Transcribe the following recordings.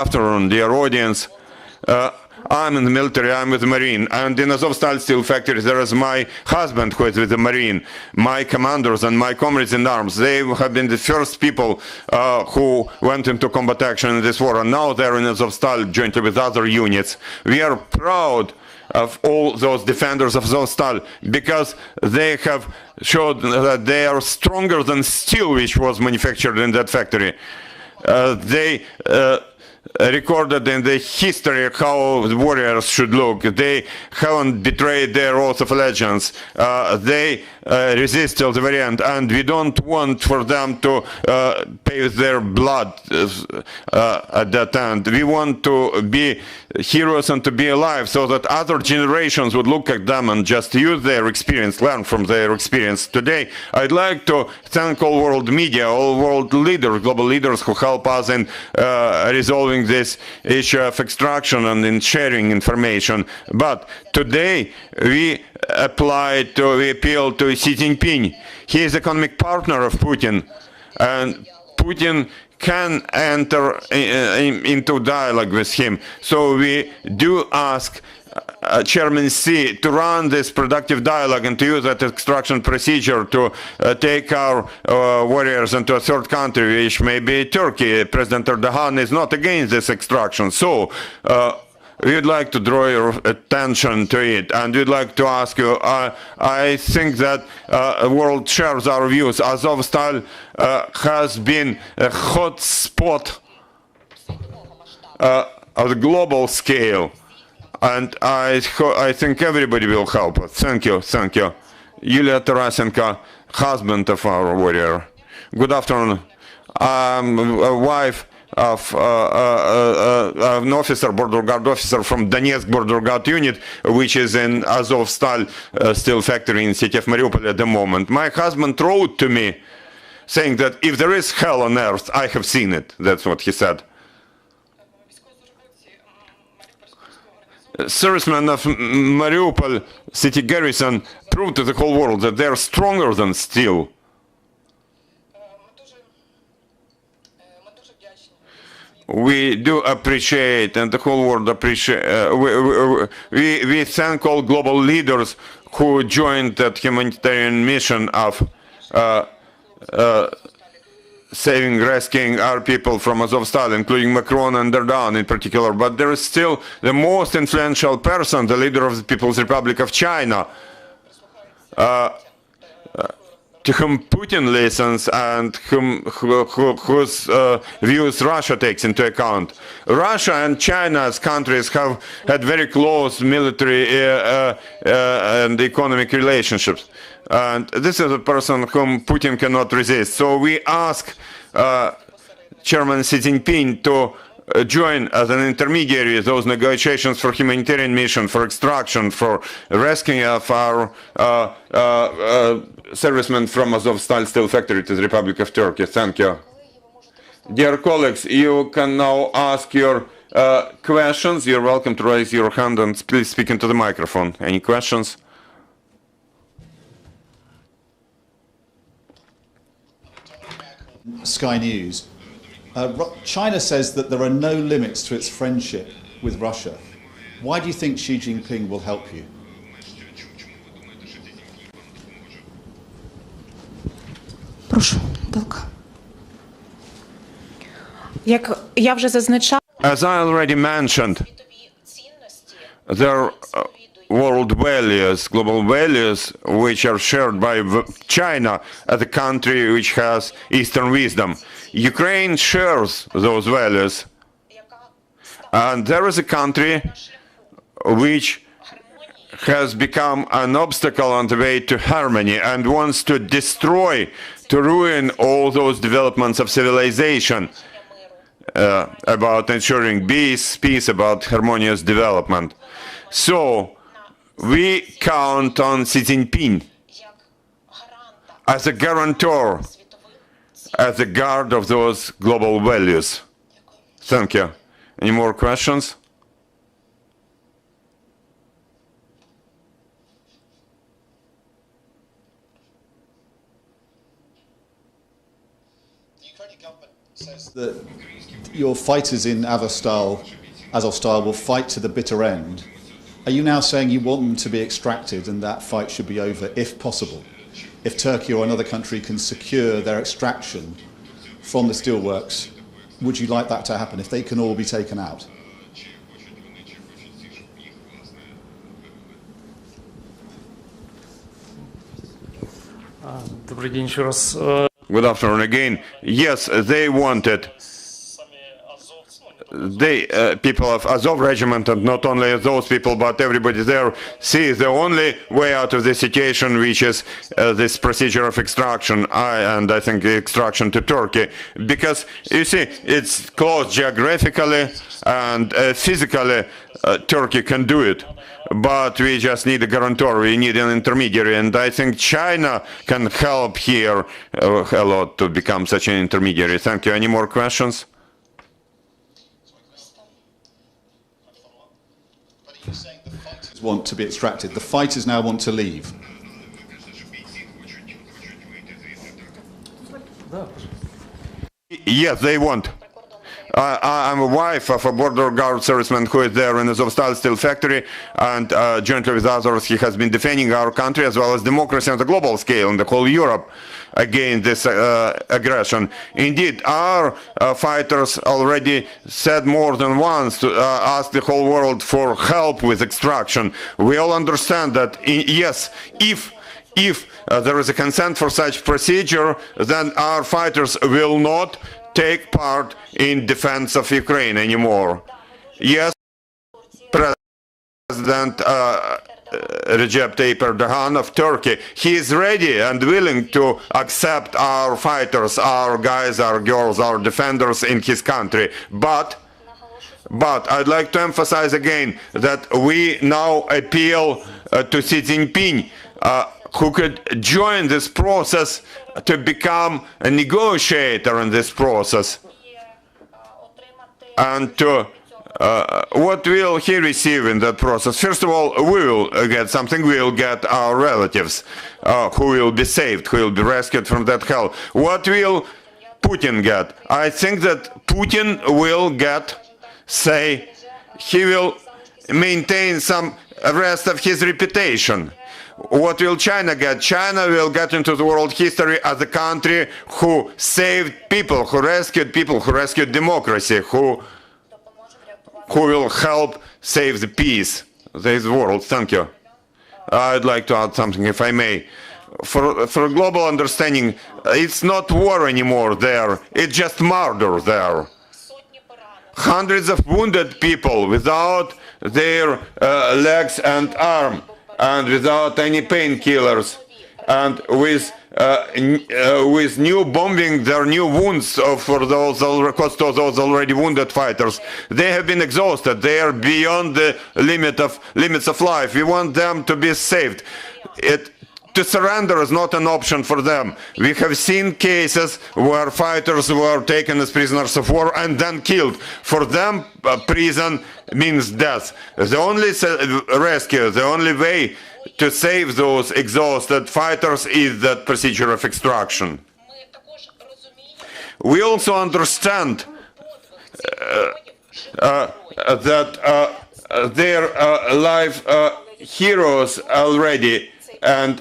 Afternoon, dear audience. I'm in the military, I'm with the Marine, and in Azovstal steel factory there is my husband who is with the Marine, my commanders and my comrades in arms. They have been the first people who went into combat action in this war, and now they're in Azovstal jointly with other units. We are proud of all those defenders of Azovstal because they have showed that they are stronger than steel which was manufactured in that factory. They recorded in the history how the warriors should look. They haven't betrayed their oath of allegiance. They resist till the very end, and we don't want for them to pay with their blood at that end. We want to be heroes and to be alive so that other generations would look at them and just use their experience, learn from their experience. Today, I'd like to thank all world media, all world leaders, global leaders who help us in resolving this issue of extraction and in sharing information. But today, we appeal to Xi Jinping. He is economic partner of Putin, and Putin can enter into dialogue with him. So we do ask Chairman Xi to run this productive dialogue and to use that extraction procedure to take our warriors into a third country, which may be Turkey. President Erdogan is not against this extraction. So we'd like to draw your attention to it, and we'd like to ask you, I think that the world shares our views. Azovstal has been a hot spot of the global scale, and I think everybody will help us. Thank you, thank you. Yulia Tarasenko, husband of our warrior. Good afternoon. I'm a wife of an officer, border guard officer from Donetsk border guard unit, which is in Azovstal steel factory in the city of Mariupol at the moment. My husband wrote to me saying that if there is hell on earth, I have seen it. That's what he said. Servicemen of Mariupol city garrison proved to the whole world that they are stronger than steel. We do appreciate, and the whole world appreciate, we thank all global leaders who joined that humanitarian mission of rescuing our people from Azovstal, including Macron and Erdogan in particular. But there is still the most influential person, the leader of the People's Republic of China, to whom Putin listens and whose views Russia takes into account. Russia and China as countries have had very close military and economic relationships. And this is a person whom Putin cannot resist. So we ask Chairman Xi Jinping to join as an intermediary those negotiations for humanitarian mission, for extraction, for rescuing of our servicemen from Azovstal steel factory to the Republic of Turkey. Thank you. Dear colleagues, you can now ask your questions. You're welcome to raise your hand and please speak into the microphone. Any questions? Sky News. China says that there are no limits to its friendship with Russia. Why do you think Xi Jinping will help you? As I already mentioned, there are world values, global values, which are shared by China as a country which has Eastern wisdom. Ukraine shares those values. And there is a country which has become an obstacle on the way to harmony and wants to destroy, to ruin all those developments of civilization about ensuring peace, about harmonious development. So, we count on Xi Jinping as a guarantor, as a guard of those global values. Thank you. Any more questions? The Ukrainian government says that your fighters in Azovstal will fight to the bitter end. Are you now saying you want them to be extracted and that fight should be over if possible? If Turkey or another country can secure their extraction from the steelworks, would you like that to happen, if they can all be taken out? Добрый день еще раз. Good afternoon again. Yes, they wanted. People of Azov regiment, and not only those people, but everybody there, see the only way out of the situation, which is this procedure of extraction, and I think extraction to Turkey, because you see, it's close geographically and physically. Turkey can do it, but we just need a guarantor, we need an intermediary, and I think China can help here a lot to become such an intermediary. Thank you. Any more questions? Want to be extracted. The fighters now want to leave. Yes, they want. I'm a wife of a border guard serviceman who is there in the Azovstal steel factory, and jointly with others he has been defending our country as well as democracy on the global scale in the whole Europe against this aggression. Indeed, our fighters already said more than once to ask the whole world for help with extraction. We all understand that, yes, if there is a consent for such procedure, then our fighters will not take part in defense of Ukraine anymore. Yes, President Recep Tayyip Erdogan of Turkey, he is ready and willing to accept our fighters, our guys, our girls, our defenders in his country. But I'd like to emphasize again that we now appeal to Xi Jinping, who could join this process to become a negotiator in this process. And to what will he receive in that process? First of all, we will get something. We will get our relatives who will be saved, who will be rescued from that hell. What will Putin get? I think that Putin will get, say, he will maintain some rest of his reputation. What will China get? China will get into the world history as a country who saved people, who rescued democracy, who will help save the peace of this world. Thank you. I'd like to add something, if I may. For global understanding, it's not war anymore there, it's just murder there. Hundreds of wounded people without their legs and arms, and without any painkillers, and with new bombing, their new wounds for those already wounded fighters. They have been exhausted. They are beyond the limits of life. We want them to be saved. To surrender is not an option for them. We have seen cases where fighters were taken as prisoners of war and then killed. For them, prison means death. The only rescue, the only way to save those exhausted fighters is that procedure of extraction. We also understand that their life heroes already, and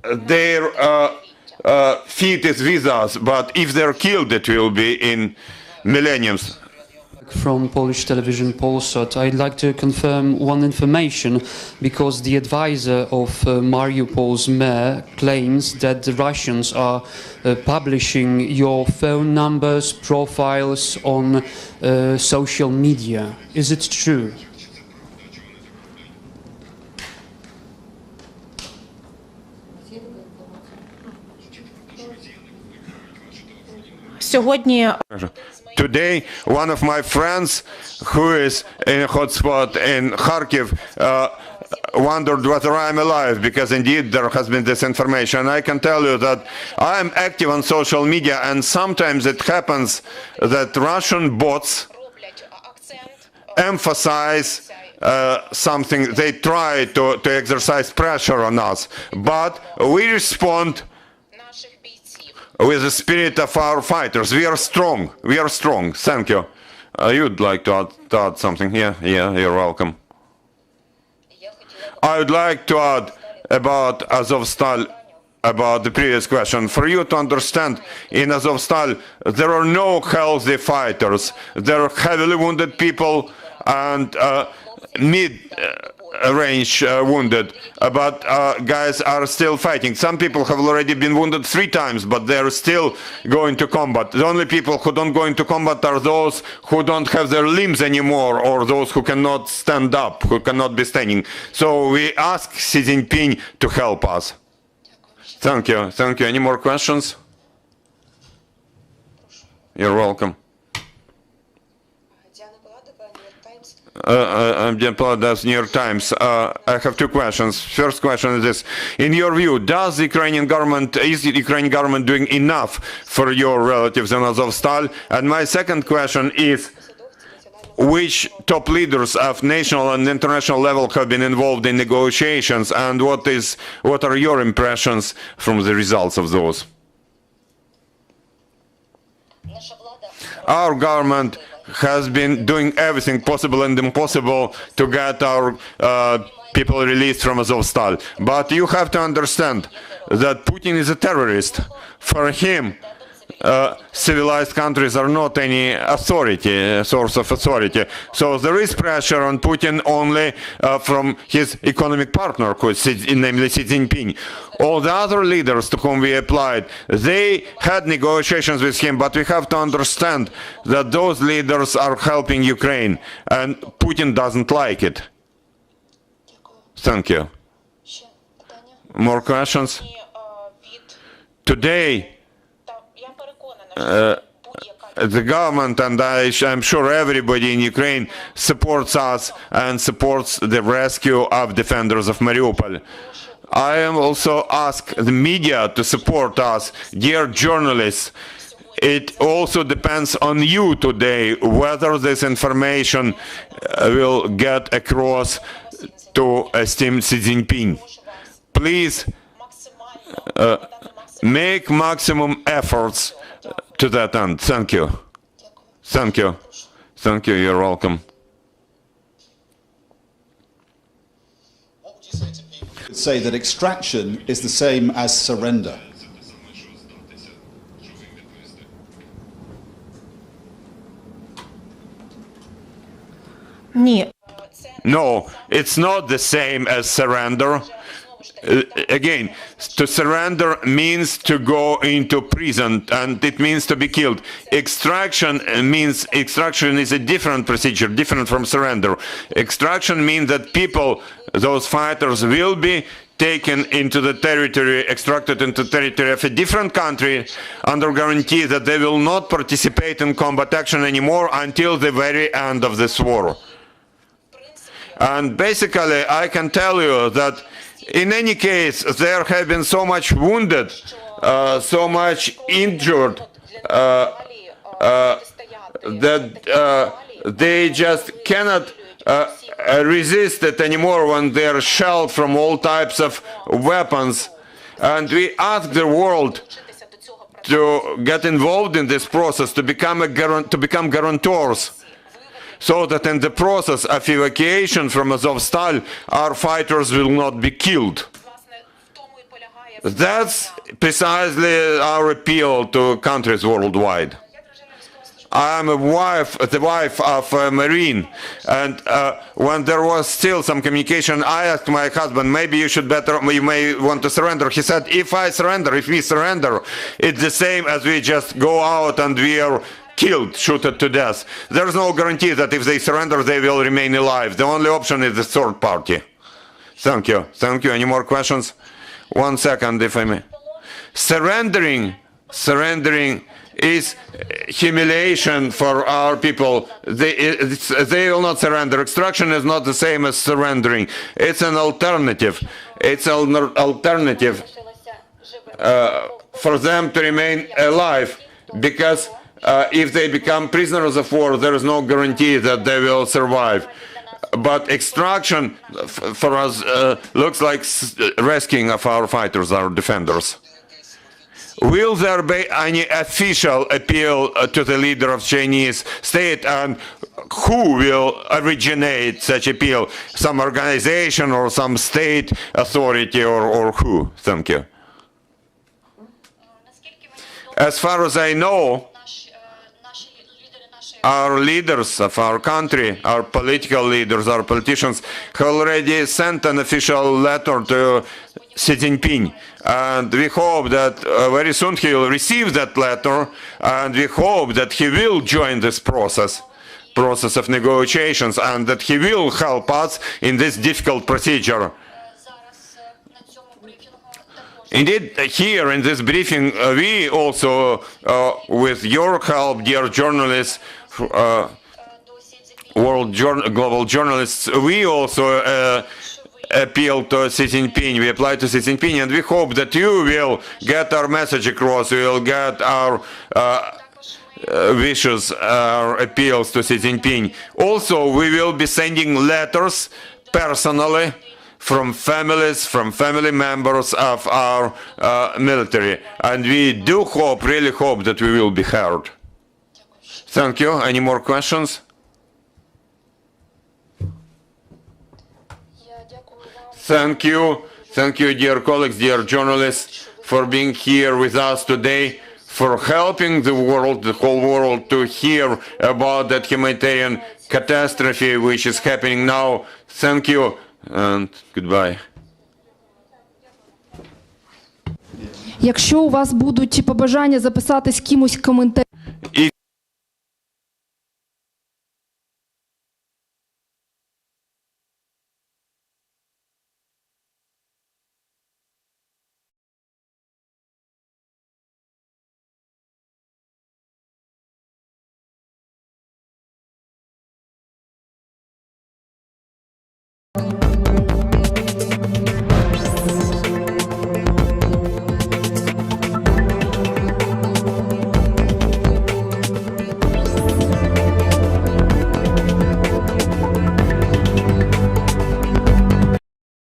their feet is with us, but if they're killed, it will be in millenniums. From Polish television Polsat, I'd like to confirm one information, because the advisor of Mariupol's mayor claims that the Russians are publishing your phone numbers, profiles on social media. Is it true? Today, one of my friends who is in a hotspot in Kharkiv wondered whether I'm alive, because indeed there has been this information. I can tell you that I'm active on social media, and sometimes it happens that Russian bots emphasize something. They try to exercise pressure on us, but we respond with the spirit of our fighters. We are strong. We are strong. Thank you. You'd like to add something? Yeah, you're welcome. I would like to add about Azovstal, about the previous question. For you to understand, in Azovstal, there are no healthy fighters. There are heavily wounded people and mid-range wounded, but guys are still fighting. Some people have already been wounded 3 times, but they're still going to combat. The only people who don't go into combat are those who don't have their limbs anymore, or those who cannot stand up, who cannot be standing. So we ask Xi Jinping to help us. Thank you. Thank you. Any more questions? You're welcome. I'm New York Times. I have 2 questions. First question is this: in your view, is the Ukrainian government doing enough for your relatives in Azovstal? And my second question is, which top leaders of national and international level have been involved in negotiations, and what are your impressions from the results of those? Our government has been doing everything possible and impossible to get our people released from Azovstal. But you have to understand that Putin is a terrorist. For him, civilized countries are not any authority, source of authority. So there is pressure on Putin only from his economic partner, namely Xi Jinping. All the other leaders to whom we applied, they had negotiations with him, but we have to understand that those leaders are helping Ukraine, and Putin doesn't like it. Thank you. More questions? Today, the government, and I'm sure everybody in Ukraine, supports us and supports the rescue of defenders of Mariupol. I am also ask the media to support us. Dear journalists, it also depends on you today whether this information will get across to esteemed Xi Jinping. Please make maximum efforts to that end. Thank you. Thank you. Thank you. You're welcome. What would you say to people who say that extraction is the same as surrender? No, it's not the same as surrender. Again, to surrender means to go into prison, and it means to be killed. Extraction is a different procedure, different from surrender. Extraction means that people, those fighters, will be taken into the territory, extracted into the territory of a different country under guarantee that they will not participate in combat action anymore until the very end of this war. And basically, I can tell you that in any case, there have been so much wounded, so much injured, that they just cannot resist it anymore when they are shelled from all types of weapons. And we ask the world to get involved in this process, to become guarantors, so that in the process of evacuation from Azovstal, our fighters will not be killed. That's precisely our appeal to countries worldwide. I'm the wife of a Marine, and when there was still some communication, I asked my husband, maybe you may want to surrender. He said, if we surrender, it's the same as we just go out and we are killed, shooted to death. There's no guarantee that if they surrender, they will remain alive. The only option is the third party. Thank you. Thank you. Any more questions? 1 second, if I may. Surrendering is humiliation for our people. They will not surrender. Extraction is not the same as surrendering. It's an alternative. It's an alternative for them to remain alive, because if they become prisoners of war, there is no guarantee that they will survive. But extraction for us looks like rescuing of our fighters, our defenders. Will there be any official appeal to the leader of Chinese state, and who will originate such appeal? Some organization or some state authority, or who? Thank you. As far as I know, our leaders of our country, our political leaders, our politicians, have already sent an official letter to Xi Jinping. And we hope that very soon he will receive that letter, and we hope that he will join this process of negotiations, and that he will help us in this difficult procedure. Indeed, here in this briefing, we also, with your help, dear journalists, global journalists, we also appeal to Xi Jinping, we apply to Xi Jinping, and we hope that you will get our message across, you will get our wishes, our appeals to Xi Jinping. Also, we will be sending letters personally from families, from family members of our military, and we do hope, really hope, that we will be heard. Thank you. Any more questions? Thank you, dear colleagues, dear journalists, for being here with us today, for helping the world, the whole world, to hear about that humanitarian catastrophe which is happening now. Thank you, and goodbye. Якщо у вас будуть побажання записатись кимось коментарі.